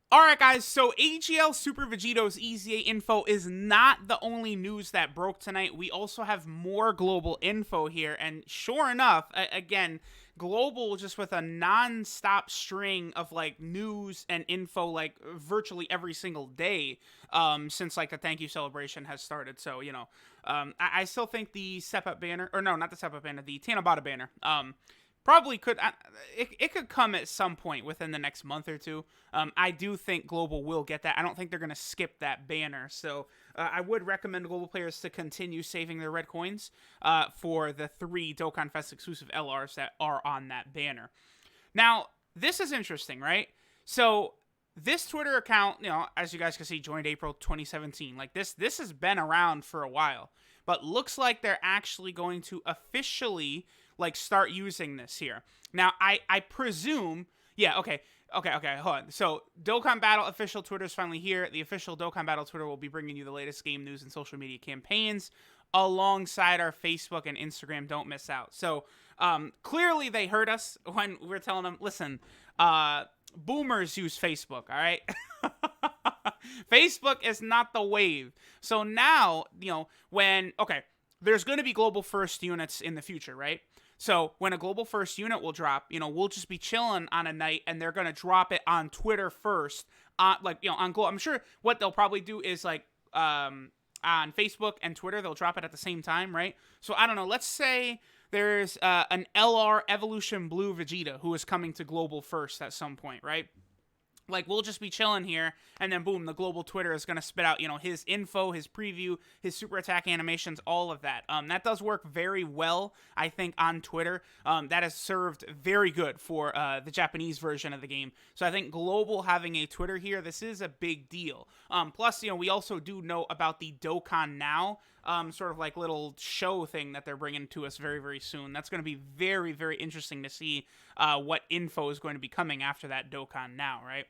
Alright guys, so AGL Super Vegito's EZA info is not the only news that broke tonight. We also have more global info here, and sure enough, again, global just with a non-stop string of like news and info like virtually every single day since like the thank you celebration has started. So, I still think the step up banner, or no, not the step up banner, the Tanabata banner, probably could it could come at some point within the next month or two. I do think global will get that. I don't think they're going to skip that banner, so I would recommend global players to continue saving their red coins for the 3 Dokkan Fest exclusive LRs that are on that banner. Now this is interesting, right? So this Twitter account, as you guys can see, joined April 2017. Like this has been around for a while, but looks like they're actually going to officially like start using this here. Now, I presume, yeah, okay, hold on. So, Dokkan Battle official Twitter is finally here. The official Dokkan Battle Twitter will be bringing you the latest game news and social media campaigns alongside our Facebook and Instagram. Don't miss out. So, clearly they heard us when we're telling them, listen, boomers use Facebook, all right? Facebook is not the wave. So now, there's going to be global first units in the future, right? So when a global first unit will drop, we'll just be chilling on a night and they're going to drop it on Twitter first, on global. I'm sure what they'll probably do is on Facebook and Twitter, they'll drop it at the same time, right? So I don't know. Let's say there's an LR Evolution Blue Vegeta who is coming to global first at some point, right? Like, we'll just be chilling here, and then boom, the global Twitter is going to spit out, his info, his preview, his super attack animations, all of that. That does work very well, I think, on Twitter. That has served very good for the Japanese version of the game. So I think global having a Twitter here, this is a big deal. Plus, we also do know about the Dokkan Now sort of like little show thing that they're bringing to us very, very soon. That's going to be very, very interesting to see what info is going to be coming after that Dokkan Now, right?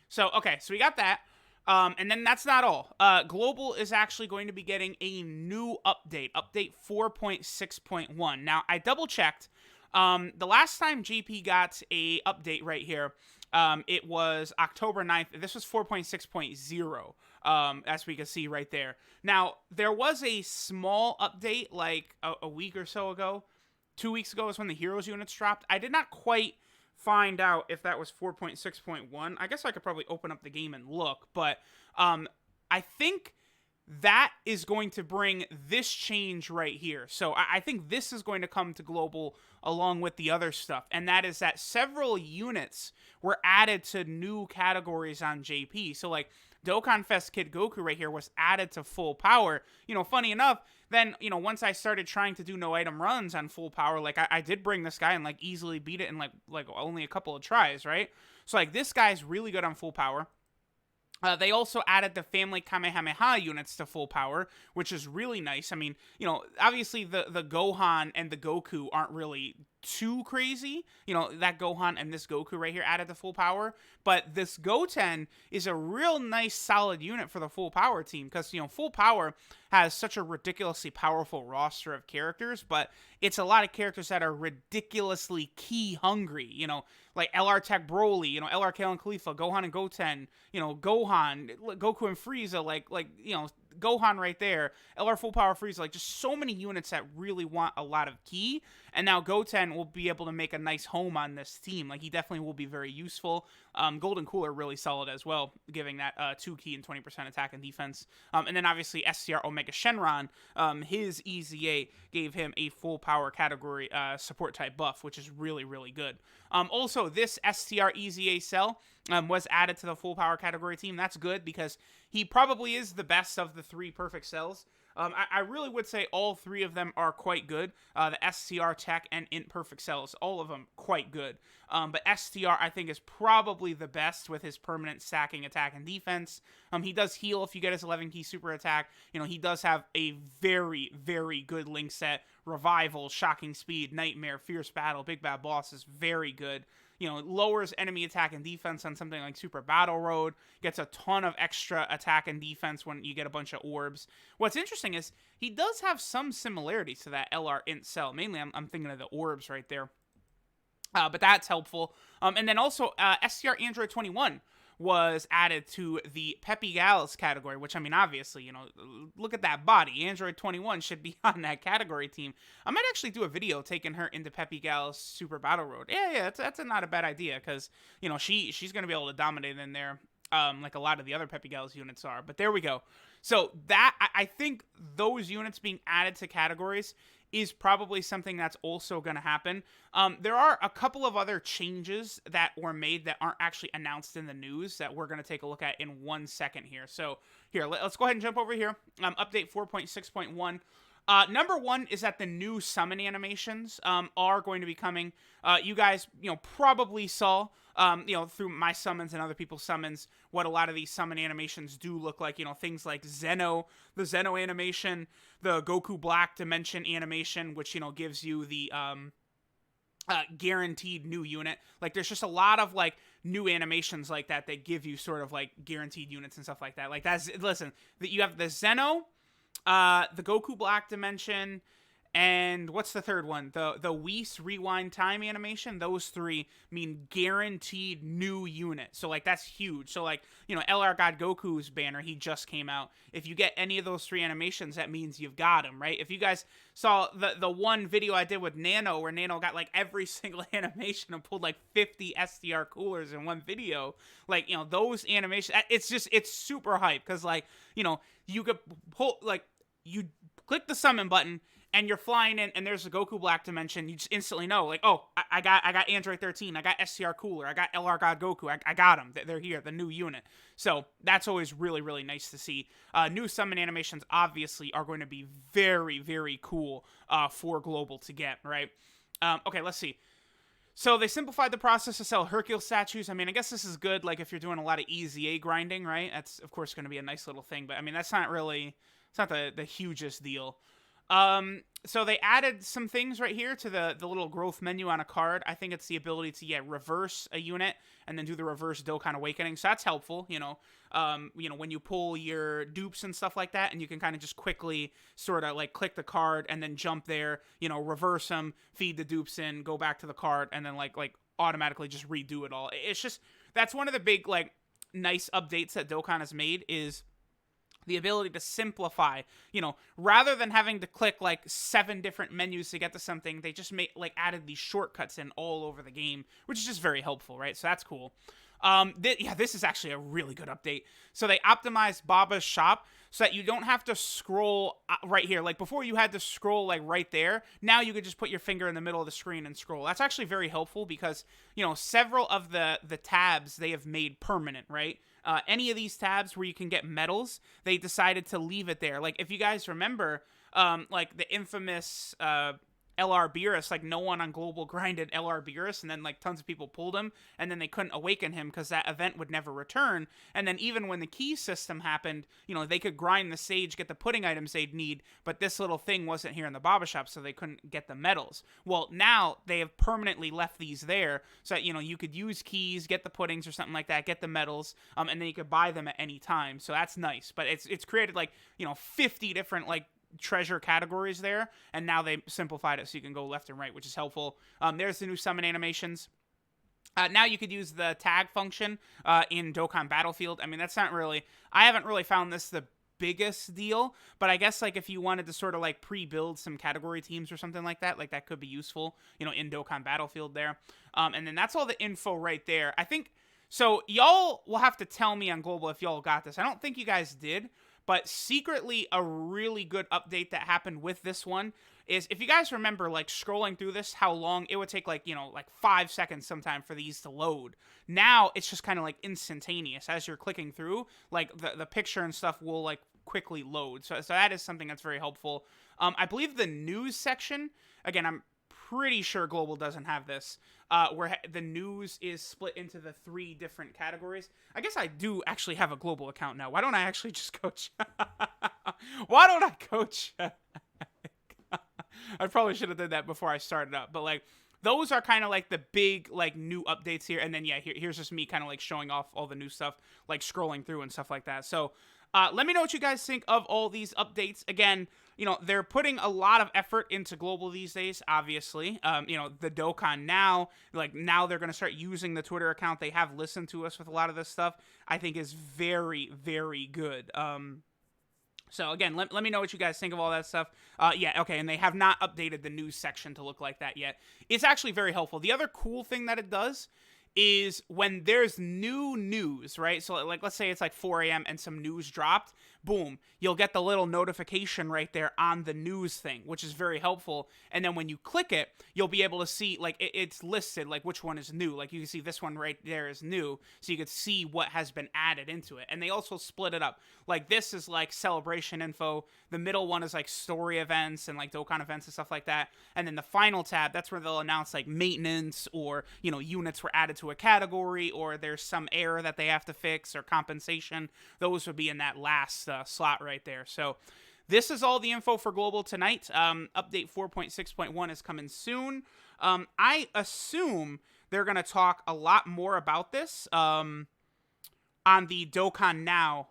So, okay, so we got that. And then that's not all. Global is actually going to be getting a new update 4.6.1. Now, I double-checked. The last time JP got a update right here, it was October 9th. This was 4.6.0, as we can see right there. Now, there was a small update like a week or so ago. 2 weeks ago is when the Heroes units dropped. I did not quite find out if that was 4.6.1. I guess I could probably open up the game and look, but I think that is going to bring this change right here. So I think this is going to come to global along with the other stuff, and that is that several units were added to new categories on JP. So like Dokkan Fest Kid Goku right here was added to full power. Funny enough, then, once I started trying to do no item runs on full power, like I did bring this guy and like easily beat it in like only a couple of tries, right? So like this guy's really good on full power. They also added the family Kamehameha units to full power, which is really nice. I mean, obviously the Gohan and the Goku aren't really too crazy. That Gohan and this Goku right here added to full power. But this Goten is a real nice solid unit for the full power team because, full power has such a ridiculously powerful roster of characters, but it's a lot of characters that are ridiculously key hungry, like LR Tech Broly, LR Kale and Khalifa, Gohan and Goten, Gohan, Goku and Frieza, like Gohan right there, LR Full Power Frieza, like just so many units that really want a lot of key. And now Goten will be able to make a nice home on this team. Like, he definitely will be very useful. Golden Cooler really solid as well, giving that 2 key and 20% attack and defense. And then obviously SCR Omega Shenron, his EZA gave him a full power category support type buff, which is really, really good. Also, this STR EZA cell was added to the full power category team. That's good because he probably is the best of the 3 perfect cells. I really would say all 3 of them are quite good. The SCR Tech and Int Perfect Cells, all of them quite good. But STR, I think, is probably the best with his permanent stacking attack and defense. He does heal if you get his 11 key super attack. He does have a very, very good link set. Revival, Shocking Speed, Nightmare, Fierce Battle, Big Bad Boss is very good. Lowers enemy attack and defense on something like Super Battle Road, gets a ton of extra attack and defense when you get a bunch of orbs. What's interesting is he does have some similarities to that LR Int cell. Mainly, I'm thinking of the orbs right there. But that's helpful. And then also, SCR Android 21 was added to the Peppy Gals category, which, I mean, obviously, look at that body. Android 21 should be on that category team. I might actually do a video taking her into Peppy Gals Super Battle Road. Yeah, that's not a bad idea, because, she's going to be able to dominate in there, like a lot of the other Peppy Gals units are. But there we go. So that, I think those units being added to categories is probably something that's also going to happen. There are a couple of other changes that were made that aren't actually announced in the news that we're going to take a look at in 1 second here. So here, let's go ahead and jump over here. Update 4.6.1. Number one is that the new summon animations are going to be coming. You guys, probably saw, through my summons and other people's summons, what a lot of these summon animations do look like. Things like Zeno, the Zeno animation, the Goku Black Dimension animation, which, gives you the guaranteed new unit. Like, there's just a lot of, like, new animations like that give you sort of, like, guaranteed units and stuff like that. Like, listen, you have the Zeno, the Goku Black Dimension, and what's the third one? The Whis Rewind Time animation. Those three mean guaranteed new unit. So, like, that's huge. So, like, LR God Goku's banner, he just came out. If you get any of those three animations, that means you've got him, right? If you guys saw the one video I did with Nano, where Nano got, like, every single animation and pulled, like, 50 SDR coolers in one video, like, those animations, it's super hype, because, like, you could pull, like, you click the summon button, and you're flying in, and there's a Goku Black Dimension. You just instantly know, like, oh, I got Android 13, I got SCR Cooler, I got LR God Goku, I got them. They're here, the new unit. So that's always really, really nice to see. New summon animations obviously are going to be very, very cool for Global to get, right? Okay, let's see. So they simplified the process to sell Hercule statues. I mean, I guess this is good, like, if you're doing a lot of EZA grinding, right? That's, of course, going to be a nice little thing. But, I mean, that's not really, it's not the hugest deal. So they added some things right here to the little growth menu on a card. I think it's the ability to, reverse a unit and then do the reverse Dokkan Awakening. So that's helpful, when you pull your dupes and stuff like that, and you can kind of just quickly sort of, like, click the card and then jump there, reverse them, feed the dupes in, go back to the card, and then, like automatically just redo it all. It's just, that's one of the big, like, nice updates that Dokkan has made, is the ability to simplify, rather than having to click, like, 7 different menus to get to something, they just added these shortcuts in all over the game, which is just very helpful, right? So that's cool. This is actually a really good update. So they optimized Baba's shop so that you don't have to scroll right here. Like, before you had to scroll, like, right there. Now you could just put your finger in the middle of the screen and scroll. That's actually very helpful, because, several of the tabs they have made permanent, right? Any of these tabs where you can get medals, they decided to leave it there. Like, if you guys remember, like, the infamous LR Beerus, like, no one on Global grinded LR Beerus, and then, like, tons of people pulled him, and then they couldn't awaken him because that event would never return. And then even when the key system happened, they could grind the Sage, get the pudding items they'd need, but this little thing wasn't here in the Baba shop, so they couldn't get the medals. Well, now they have permanently left these there, so that, you could use keys, get the puddings or something like that, get the medals, and then you could buy them at any time. So that's nice. But it's created, like, 50 different, like, treasure categories there, and now they simplified it so you can go left and right, which is helpful. There's the new summon animations. Now you could use the tag function in Dokkan Battlefield. I mean, that's not really, I haven't really found this the biggest deal, but I guess, like, if you wanted to sort of, like, pre-build some category teams or something like that could be useful, in Dokkan Battlefield there. And then that's all the info right there. I think, so y'all will have to tell me on Global if y'all got this. I don't think you guys did, but secretly a really good update that happened with this one is, if you guys remember, like, scrolling through this, how long it would take, like, like 5 seconds sometime for these to load. Now it's just kind of, like, instantaneous. As you're clicking through, like, the picture and stuff will, like, quickly load. So that is something that's very helpful. I believe the news section, again, I'm pretty sure Global doesn't have this, where the news is split into the 3 different categories. I guess I do actually have a Global account now. Why don't I actually just go Why don't I go check? I probably should have done that before I started up. But, like, those are kind of, like, the big, like, new updates here. And then, yeah, here's just me kind of, like, showing off all the new stuff, like, scrolling through and stuff like that. So, Let me know what you guys think of all these updates. Again, they're putting a lot of effort into global these days, obviously. The Dokkan now, like, now they're going to start using the Twitter account. They have listened to us with a lot of this stuff. I think is very, very good. So again, let me know what you guys think of all that stuff. Yeah, okay, and they have not updated the news section to look like that yet. It's actually very helpful. The other cool thing that it does is when there's new news, right? So like, let's say it's like 4 a.m. and some news dropped, boom, you'll get the little notification right there on the news thing, which is very helpful. And then when you click it, you'll be able to see, like, it's listed, like, which one is new. Like, you can see this one right there is new, so you can see what has been added into it. And they also split it up. Like, this is, like, celebration info. The middle one is, like, story events and, like, Dokkan events and stuff like that. And then the final tab, that's where they'll announce, like, maintenance or, units were added to a category, or there's some error that they have to fix, or compensation. Those would be in that last slot right there. So this is all the info for global tonight. Update 4.6.1 is coming soon. I assume they're going to talk a lot more about this on the Dokkan Now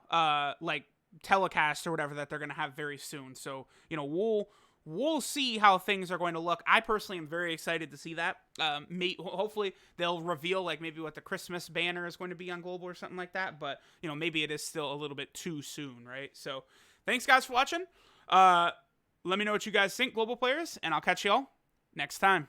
telecast or whatever that they're going to have very soon. So, we'll see how things are going to look. I personally am very excited to see that. Hopefully they'll reveal, like, maybe what the Christmas banner is going to be on global or something like that. But, maybe it is still a little bit too soon, right? So thanks, guys, for watching. Let me know what you guys think, global players, and I'll catch y'all next time.